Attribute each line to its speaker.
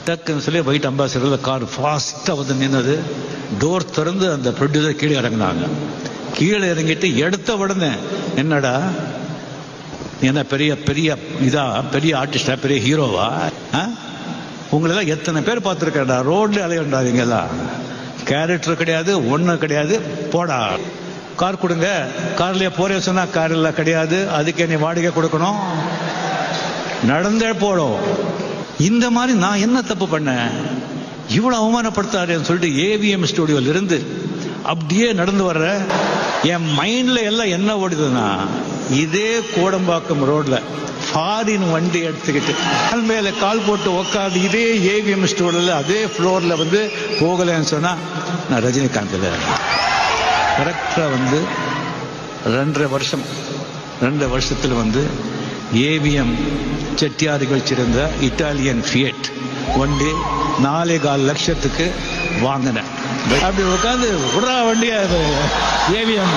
Speaker 1: டக்குன்னு சொல்லி white அம்பாசிடரில் car ஃபாஸ்ட்டாக வந்து நின்னது. டோர் திறந்து அந்த ப்ரொடியூசர் கீழே இறங்கினாங்க. கீழே இறங்கிட்டு எடுத்த உடனே, என்னடா என்ன பெரிய பெரிய பெரிய ஆர்டிஸ்டா, பெரிய ஹீரோவா, உங்களெல்லாம் எத்தனை பேர் பார்த்துருக்கா, ரோட்ல அலையண்டாதீங்கலாம், கேரக்டர் கிடையாது, ஒன்றும் கிடையாது, போடா கார் கொடுங்க. கார்லயே போறே சொன்னா கார்ல கிடையாது, அதுக்கே நீ வாடகை கொடுக்கணும், நடந்தே போடும். இந்த மாதிரி நான் என்ன தப்பு பண்ணேன், இவ்வளவு அவமானப்படுத்தாருன்னு சொல்லிட்டு ஏவிஎம் ஸ்டுடியோல இருந்து அப்படியே நடந்து வர்ற என் மைண்ட்ல எல்லாம் என்ன ஓடுதுன்னா, இதே கோடம்பாக்கம் ரோட்ல ஃபாரின் வண்டி எடுத்துக்கிட்டு கால் மேல கால் போட்டு உக்காந்து இதே ஏவிஎம் ஸ்டுடியோல அதே ஃப்ளோர்ல வந்து போகலன்னு சொன்னா நான் ரஜினிகாந்த். கரெக்டா வந்து 2 வருஷத்துல வந்து ஏவிஎம் செட்டியார்கள் வச்சிருந்த இட்டாலியன் ஃபியட் வண்டி 4.25 லட்சத்துக்கு வாங்கினேன். அப்படி உட்காந்து விடுறா வண்டியா ஏவிஎம்.